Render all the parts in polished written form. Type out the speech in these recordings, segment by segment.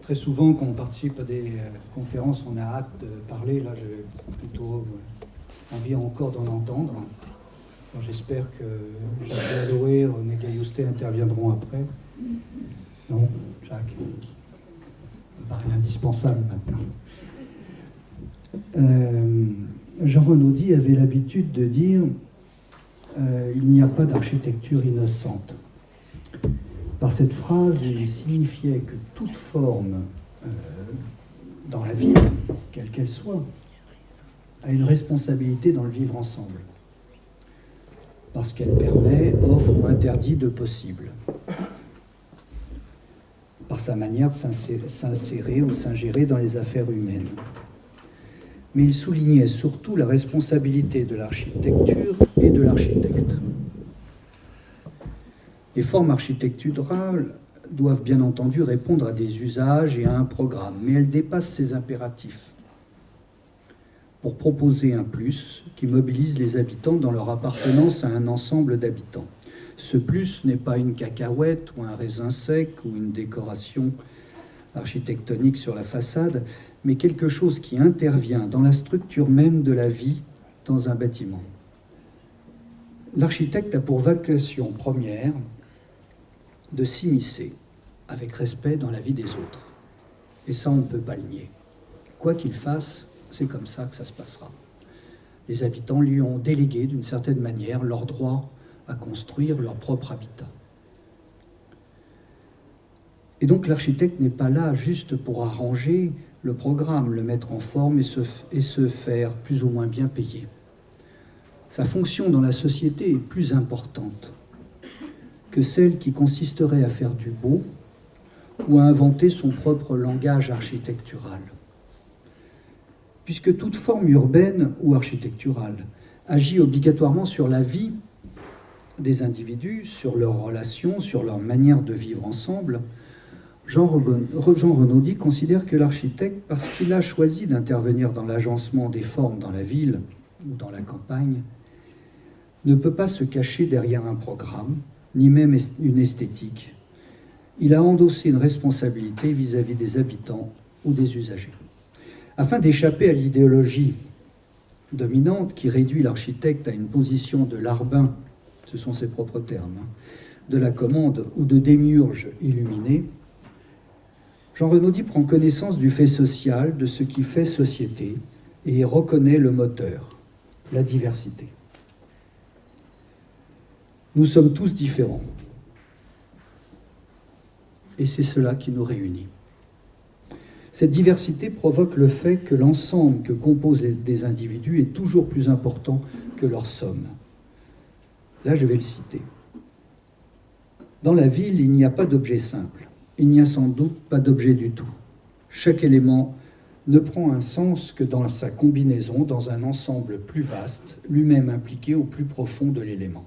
Très souvent, quand on participe à des conférences, on a hâte de parler. Là, j'ai plutôt envie encore d'en entendre. J'espère que Jacques Aloé, René Gailloustet interviendront après. Non, Jacques, ça me paraît indispensable maintenant. Jean Renaudie avait l'habitude de dire il n'y a pas d'architecture innocente. Par cette phrase, il signifiait que toute forme dans la ville, quelle qu'elle soit, a une responsabilité dans le vivre ensemble. Parce qu'elle permet, offre ou interdit de possible. Par sa manière de s'insérer ou s'ingérer dans les affaires humaines. Mais il soulignait surtout la responsabilité de l'architecture et de l'architecte. Les formes architecturales doivent bien entendu répondre à des usages et à un programme, mais elles dépassent ces impératifs pour proposer un plus qui mobilise les habitants dans leur appartenance à un ensemble d'habitants. Ce plus n'est pas une cacahuète ou un raisin sec ou une décoration architectonique sur la façade, mais quelque chose qui intervient dans la structure même de la vie dans un bâtiment. L'architecte a pour vocation première de s'immiscer avec respect dans la vie des autres. Et ça, on ne peut pas le nier. Quoi qu'il fasse, c'est comme ça que ça se passera. Les habitants lui ont délégué d'une certaine manière leur droit à construire leur propre habitat. Et donc l'architecte n'est pas là juste pour arranger le programme, le mettre en forme et se faire plus ou moins bien payer. Sa fonction dans la société est plus importante que celle qui consisterait à faire du beau ou à inventer son propre langage architectural. Puisque toute forme urbaine ou architecturale agit obligatoirement sur la vie des individus, sur leurs relations, sur leur manière de vivre ensemble, Jean Renaudie considère que l'architecte, parce qu'il a choisi d'intervenir dans l'agencement des formes dans la ville ou dans la campagne, ne peut pas se cacher derrière un programme, ni même une esthétique. Il a endossé une responsabilité vis-à-vis des habitants ou des usagers. Afin d'échapper à l'idéologie dominante qui réduit l'architecte à une position de larbin, ce sont ses propres termes, de la commande ou de démiurge illuminé, Jean Renaudie prend connaissance du fait social, de ce qui fait société, et reconnaît le moteur, la diversité. Nous sommes tous différents. Et c'est cela qui nous réunit. Cette diversité provoque le fait que l'ensemble que composent des individus est toujours plus important que leur somme. Là, je vais le citer. Dans la ville, il n'y a pas d'objet simple. Il n'y a sans doute pas d'objet du tout. Chaque élément ne prend un sens que dans sa combinaison, dans un ensemble plus vaste, lui-même impliqué au plus profond de l'élément.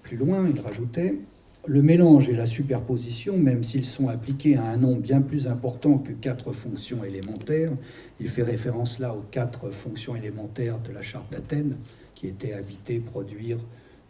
Plus loin, il rajoutait, le mélange et la superposition, même s'ils sont appliqués à un nombre bien plus important que 4 fonctions élémentaires, il fait référence là aux 4 fonctions élémentaires de la charte d'Athènes, qui étaient habiter, produire,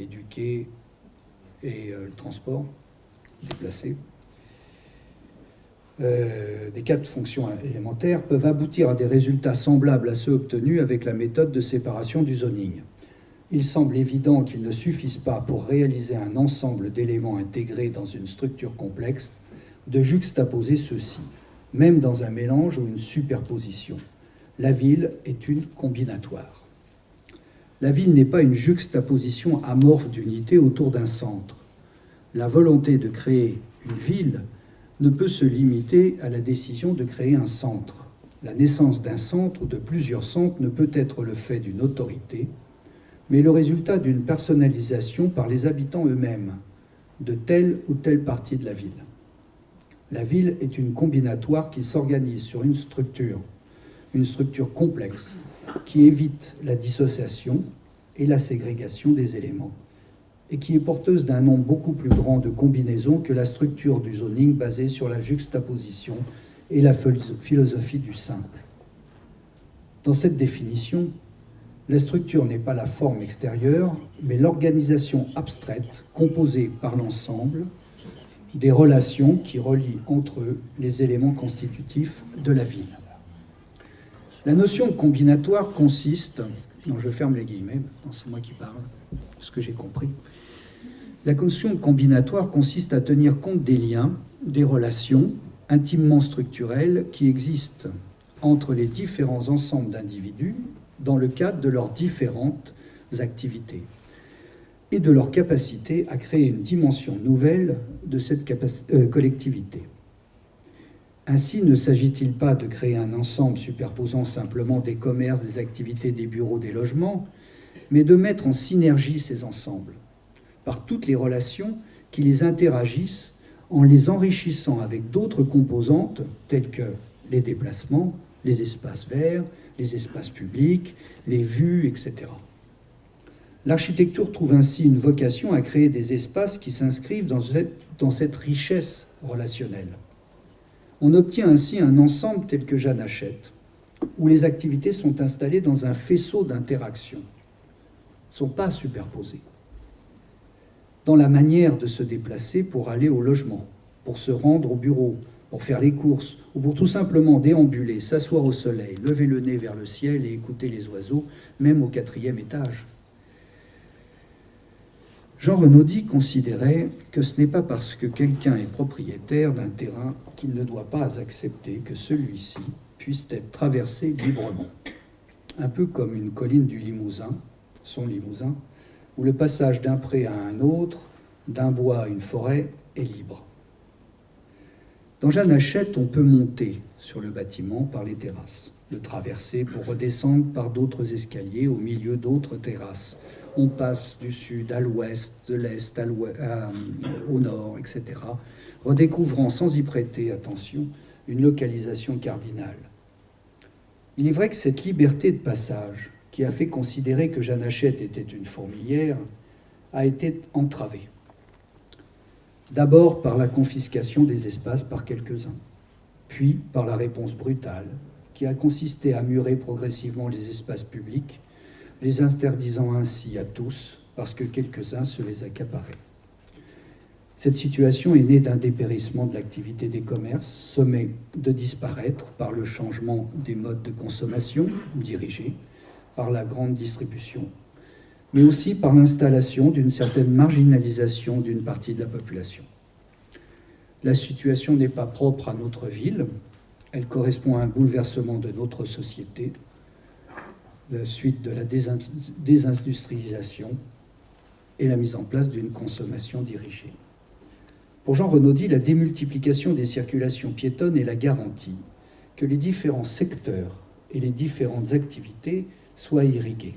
éduquer et le transport, déplacer. Des 4 fonctions élémentaires peuvent aboutir à des résultats semblables à ceux obtenus avec la méthode de séparation du zoning. Il semble évident qu'il ne suffise pas, pour réaliser un ensemble d'éléments intégrés dans une structure complexe, de juxtaposer ceux-ci, même dans un mélange ou une superposition. La ville est une combinatoire. La ville n'est pas une juxtaposition amorphe d'unités autour d'un centre. La volonté de créer une ville ne peut se limiter à la décision de créer un centre. La naissance d'un centre ou de plusieurs centres ne peut être le fait d'une autorité, mais le résultat d'une personnalisation par les habitants eux-mêmes de telle ou telle partie de la ville. La ville est une combinatoire qui s'organise sur une structure complexe, qui évite la dissociation et la ségrégation des éléments, et qui est porteuse d'un nombre beaucoup plus grand de combinaisons que la structure du zoning basée sur la juxtaposition et la philosophie du simple. Dans cette définition, la structure n'est pas la forme extérieure, mais l'organisation abstraite composée par l'ensemble des relations qui relient entre eux les éléments constitutifs de la ville. La notion de combinatoire consiste, non, je ferme les guillemets, maintenant c'est moi qui parle, ce que j'ai compris. La notion de combinatoire consiste à tenir compte des liens, des relations intimement structurelles qui existent entre les différents ensembles d'individus dans le cadre de leurs différentes activités et de leur capacité à créer une dimension nouvelle de cette collectivité. Ainsi, ne s'agit-il pas de créer un ensemble superposant simplement des commerces, des activités, des bureaux, des logements, mais de mettre en synergie ces ensembles par toutes les relations qui les interagissent en les enrichissant avec d'autres composantes telles que les déplacements, les espaces verts, les espaces publics, les vues, etc. L'architecture trouve ainsi une vocation à créer des espaces qui s'inscrivent dans cette richesse relationnelle. On obtient ainsi un ensemble tel que Jeanne Hachette, où les activités sont installées dans un faisceau d'interactions, ne sont pas superposées, dans la manière de se déplacer pour aller au logement, pour se rendre au bureau, pour faire les courses, ou pour tout simplement déambuler, s'asseoir au soleil, lever le nez vers le ciel et écouter les oiseaux, même au 4e étage. Jean Renaudy considérait que ce n'est pas parce que quelqu'un est propriétaire d'un terrain qu'il ne doit pas accepter que celui-ci puisse être traversé librement. Un peu comme une colline du Limousin, son Limousin, où le passage d'un pré à un autre, d'un bois à une forêt, est libre. Dans Jeanne Hachette, on peut monter sur le bâtiment par les terrasses, le traverser pour redescendre par d'autres escaliers au milieu d'autres terrasses. On passe du sud à l'ouest, de l'est au nord, etc., redécouvrant sans y prêter attention une localisation cardinale. Il est vrai que cette liberté de passage, qui a fait considérer que Jeanne Hachette était une fourmilière, a été entravée. D'abord par la confiscation des espaces par quelques-uns, puis par la réponse brutale, qui a consisté à murer progressivement les espaces publics, les interdisant ainsi à tous, parce que quelques-uns se les accaparaient. Cette situation est née d'un dépérissement de l'activité des commerces, sommé de disparaître par le changement des modes de consommation dirigés par la grande distribution, mais aussi par l'installation d'une certaine marginalisation d'une partie de la population. La situation n'est pas propre à notre ville, elle correspond à un bouleversement de notre société, la suite de la désindustrialisation et la mise en place d'une consommation dirigée. Pour Jean Renaudy, la démultiplication des circulations piétonnes est la garantie que les différents secteurs et les différentes activités soient irrigués.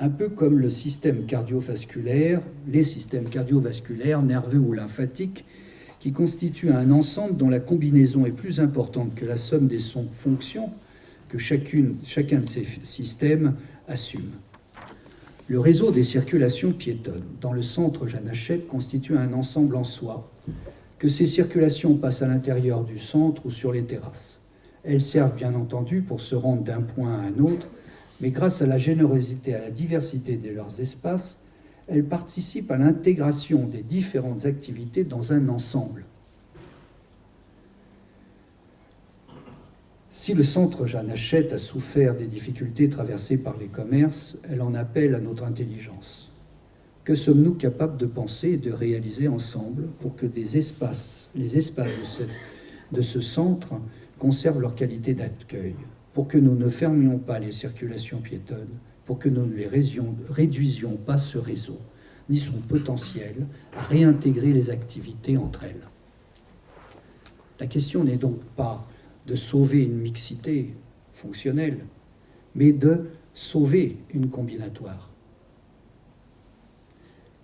Un peu comme le système cardiovasculaire, les systèmes cardiovasculaires, nerveux ou lymphatiques, qui constituent un ensemble dont la combinaison est plus importante que la somme des fonctions que chacun de ces systèmes assume. Le réseau des circulations piétonnes dans le centre Jeanne Hachette constitue un ensemble en soi, que ces circulations passent à l'intérieur du centre ou sur les terrasses. Elles servent bien entendu pour se rendre d'un point à un autre, mais grâce à la générosité et à la diversité de leurs espaces, elles participent à l'intégration des différentes activités dans un ensemble. Si le centre Jeanne Hachette a souffert des difficultés traversées par les commerces, elle en appelle à notre intelligence. Que sommes-nous capables de penser et de réaliser ensemble pour que les espaces de ce centre conservent leur qualité d'accueil, pour que nous ne fermions pas les circulations piétonnes, pour que nous ne les réduisions pas ce réseau, ni son potentiel à réintégrer les activités entre elles. La question n'est donc pas de sauver une mixité fonctionnelle, mais de sauver une combinatoire.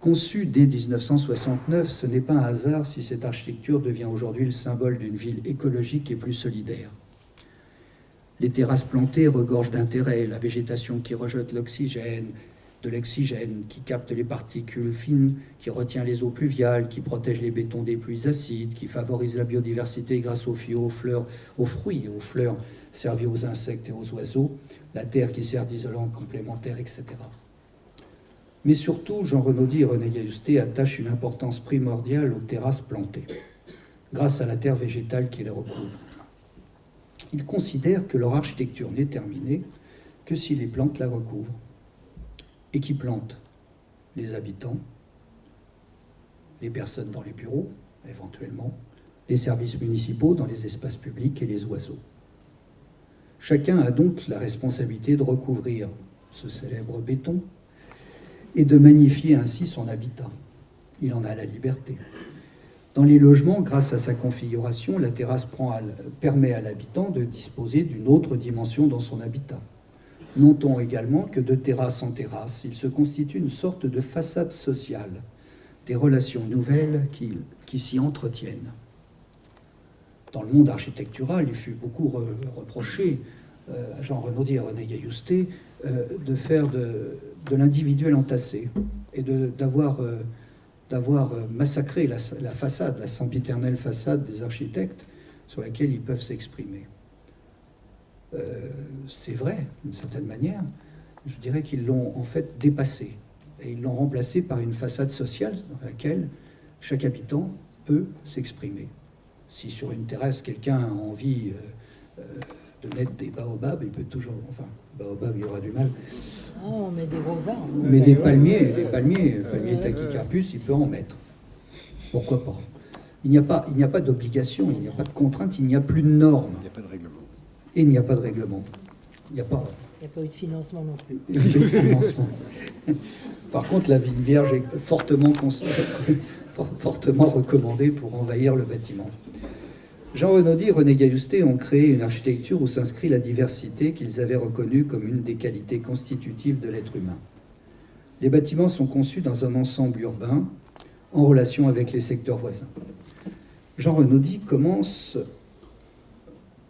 Conçue dès 1969, ce n'est pas un hasard si cette architecture devient aujourd'hui le symbole d'une ville écologique et plus solidaire. Les terrasses plantées regorgent d'intérêt, la végétation qui rejette de l'oxygène, qui capte les particules fines, qui retient les eaux pluviales, qui protège les bétons des pluies acides, qui favorise la biodiversité grâce aux fruits et aux fleurs servis aux insectes et aux oiseaux, la terre qui sert d'isolant complémentaire, etc. Mais surtout, Jean Renaudy et René Gaillusté attachent une importance primordiale aux terrasses plantées. grâce à la terre végétale qui les recouvre. Ils considèrent que leur architecture n'est terminée que si les plantes la recouvrent. Et qui plantent? Les habitants, les personnes dans les bureaux, éventuellement, les services municipaux dans les espaces publics et les oiseaux. Chacun a donc la responsabilité de recouvrir ce célèbre béton et de magnifier ainsi son habitat. Il en a la liberté. Dans les logements, grâce à sa configuration, la terrasse permet à l'habitant de disposer d'une autre dimension dans son habitat. Notons également que de terrasse en terrasse, il se constitue une sorte de façade sociale, des relations nouvelles qui s'y entretiennent. Dans le monde architectural, il fut beaucoup reproché à Jean Renaudie et René Gaillousté de faire de l'individuel entassé et d'avoir massacré la façade, la sempiternelle façade des architectes sur laquelle ils peuvent s'exprimer. C'est vrai, d'une certaine manière. Je dirais qu'ils l'ont en fait dépassé et ils l'ont remplacé par une façade sociale dans laquelle chaque habitant peut s'exprimer. Si sur une terrasse, quelqu'un a envie de mettre des baobabs, il peut toujours... Enfin, baobab, il y aura du mal. Oh, on met des gros arbres. Mais des palmiers tachycarpus, il peut en mettre. Pourquoi pas? Il n'y a pas d'obligation, il n'y a pas de contrainte, il n'y a plus de normes. Il n'y a pas de règlement. Et il n'y a pas de règlement. Il n'y a pas eu de financement non plus. Il n'y a pas eu de financement. Par contre, la vigne vierge est fortement recommandée pour envahir le bâtiment. Jean Renaudie et René Gaillousté ont créé une architecture où s'inscrit la diversité qu'ils avaient reconnue comme une des qualités constitutives de l'être humain. Les bâtiments sont conçus dans un ensemble urbain en relation avec les secteurs voisins. Jean Renaudie commence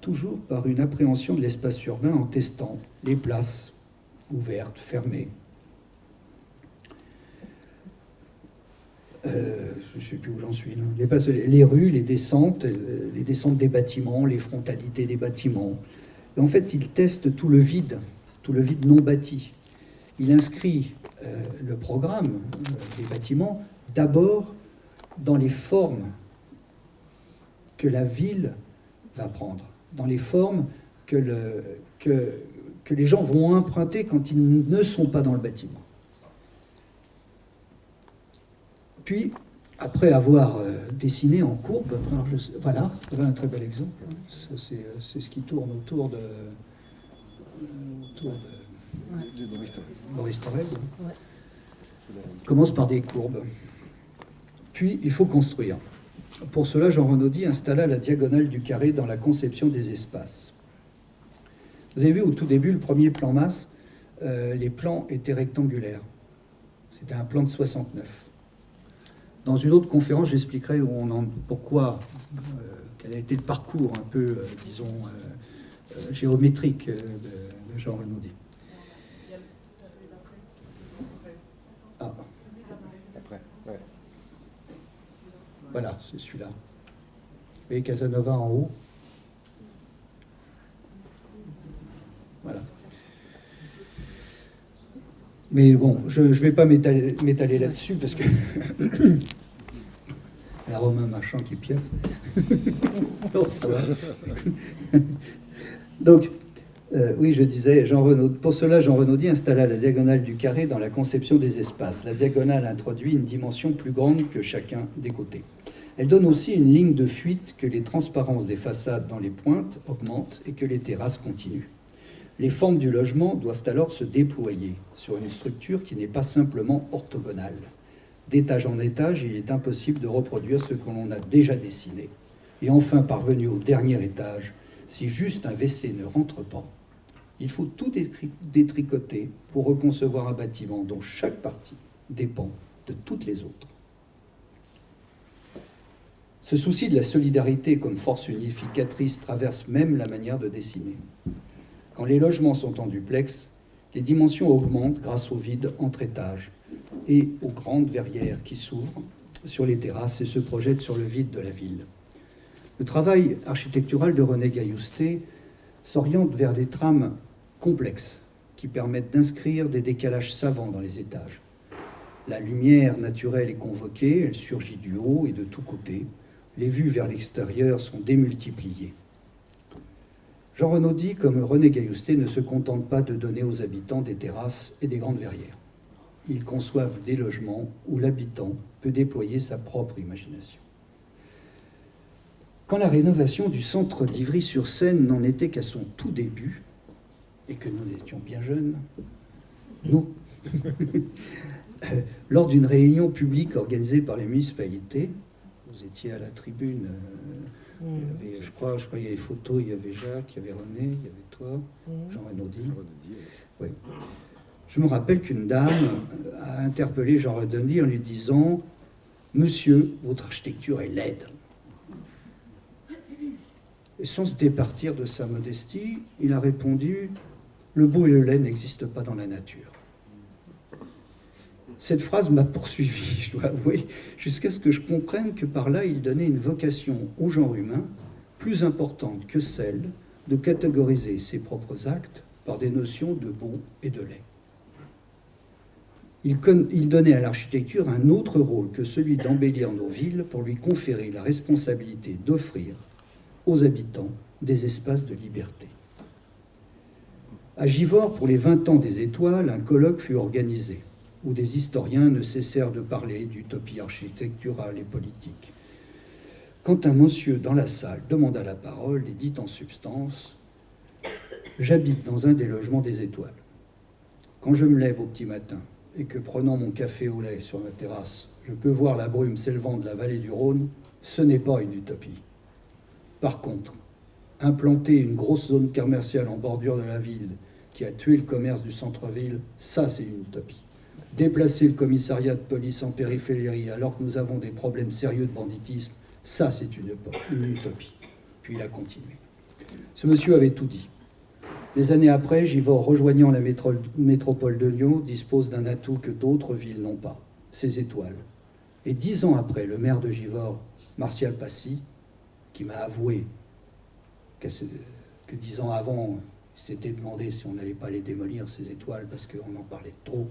toujours par une appréhension de l'espace urbain en testant les places ouvertes, fermées. Je ne sais plus où j'en suis. Les rues, les descentes des bâtiments, les frontalités des bâtiments. Et en fait, il teste tout le vide non bâti. Il inscrit le programme des bâtiments d'abord dans les formes que la ville va prendre, dans les formes que les gens vont emprunter quand ils ne sont pas dans le bâtiment. Puis, après avoir dessiné en courbe, voilà un très bel exemple. C'est ce qui tourne autour de Maurice Thorez. Ouais. Commence par des courbes. Puis, il faut construire. Pour cela, Jean Renaudie installa la diagonale du carré dans la conception des espaces. Vous avez vu au tout début, le premier plan masse, les plans étaient rectangulaires. C'était un plan de 69. Dans une autre conférence, j'expliquerai pourquoi, quel a été le parcours un peu, géométrique de Jean Renaudie. Ah. Après, ouais. Voilà, c'est celui-là. Vous voyez Casanova en haut. Voilà. Mais bon, je ne vais pas m'étaler là-dessus parce que il y a Romain Marchand qui piaffe. Non, ça va. Donc, oui, je disais, pour cela, Jean Renaudie installa la diagonale du carré dans la conception des espaces. La diagonale introduit une dimension plus grande que chacun des côtés. Elle donne aussi une ligne de fuite que les transparences des façades dans les pointes augmentent et que les terrasses continuent. Les formes du logement doivent alors se déployer sur une structure qui n'est pas simplement orthogonale. D'étage en étage, il est impossible de reproduire ce que l'on a déjà dessiné. Et enfin, parvenu au dernier étage, si juste un WC ne rentre pas, il faut tout détricoter pour reconcevoir un bâtiment dont chaque partie dépend de toutes les autres. Ce souci de la solidarité comme force unificatrice traverse même la manière de dessiner. Quand les logements sont en duplex, les dimensions augmentent grâce au vide entre étages et aux grandes verrières qui s'ouvrent sur les terrasses et se projettent sur le vide de la ville. Le travail architectural de René Gaillousté s'oriente vers des trames complexes qui permettent d'inscrire des décalages savants dans les étages. La lumière naturelle est convoquée, elle surgit du haut et de tous côtés. Les vues vers l'extérieur sont démultipliées. Jean Renaudy, comme René Gailloustet, ne se contente pas de donner aux habitants des terrasses et des grandes verrières. Ils conçoivent des logements où l'habitant peut déployer sa propre imagination. Quand la rénovation du centre d'Ivry-sur-Seine n'en était qu'à son tout début, et que nous étions bien jeunes, nous, lors d'une réunion publique organisée par les municipalités, vous étiez à la tribune, il y avait, je crois il y avait photos, il y avait Jacques, il y avait René, il y avait toi, Jean Renaudy. Oui. Je me rappelle qu'une dame a interpellé Jean Renaudy en lui disant « Monsieur, votre architecture est laide ». Et sans se départir de sa modestie, il a répondu « Le beau et le laid n'existent pas dans la nature ». Cette phrase m'a poursuivi, je dois avouer, jusqu'à ce que je comprenne que par là, il donnait une vocation au genre humain plus importante que celle de catégoriser ses propres actes par des notions de beau et de laid. Il donnait à l'architecture un autre rôle que celui d'embellir nos villes pour lui conférer la responsabilité d'offrir aux habitants des espaces de liberté. À Givors, pour les 20 ans des étoiles, un colloque fut organisé où des historiens ne cessèrent de parler d'utopie architecturale et politique. Quand un monsieur dans la salle demanda la parole et dit en substance « J'habite dans un des logements des étoiles. Quand je me lève au petit matin et que, prenant mon café au lait sur ma terrasse, je peux voir la brume s'élevant de la vallée du Rhône, ce n'est pas une utopie. Par contre, implanter une grosse zone commerciale en bordure de la ville qui a tué le commerce du centre-ville, ça c'est une utopie. Déplacer le commissariat de police en périphérie alors que nous avons des problèmes sérieux de banditisme, ça c'est une utopie. » Puis il a continué. Ce monsieur avait tout dit. Des années après, Givors, rejoignant la métropole de Lyon, dispose d'un atout que d'autres villes n'ont pas, ses étoiles. Et 10 ans après, le maire de Givors, Martial Passy, qui m'a avoué que 10 ans avant, il s'était demandé si on n'allait pas les démolir, ces étoiles, parce qu'on en parlait trop,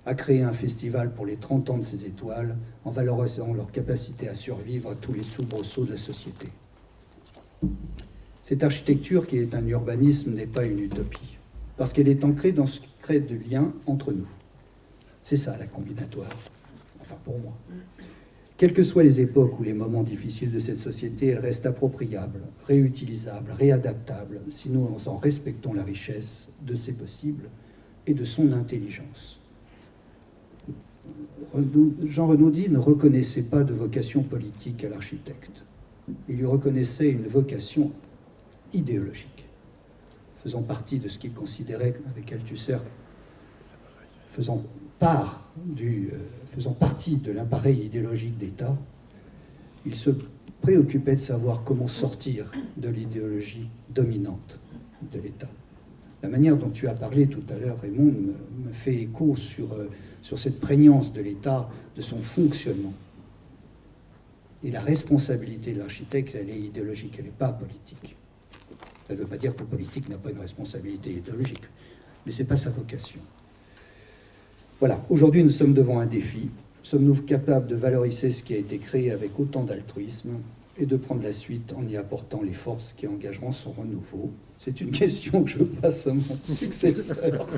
a créé un festival pour les 30 ans de ces étoiles, en valorisant leur capacité à survivre à tous les soubresauts de la société. Cette architecture, qui est un urbanisme, n'est pas une utopie, parce qu'elle est ancrée dans ce qui crée du lien entre nous. C'est ça, la combinatoire. Enfin, pour moi. Quelles que soient les époques ou les moments difficiles de cette société, elle reste appropriable, réutilisable, réadaptable, si nous en respectons la richesse de ses possibles et de son intelligence. Jean Renaudy ne reconnaissait pas de vocation politique à l'architecte. Il lui reconnaissait une vocation idéologique, faisant partie de ce qu'il considérait avec Althusser, faisant partie de l'appareil idéologique d'État. Il se préoccupait de savoir comment sortir de l'idéologie dominante de l'État. La manière dont tu as parlé tout à l'heure, Raymond, me fait écho sur cette prégnance de l'État, de son fonctionnement. Et la responsabilité de l'architecte, elle est idéologique, elle n'est pas politique. Ça ne veut pas dire que le politique n'a pas une responsabilité idéologique, mais ce n'est pas sa vocation. Voilà, aujourd'hui nous sommes devant un défi. Sommes-nous capables de valoriser ce qui a été créé avec autant d'altruisme et de prendre la suite en y apportant les forces qui engageront son renouveau? C'est une question que je passe à mon successeur.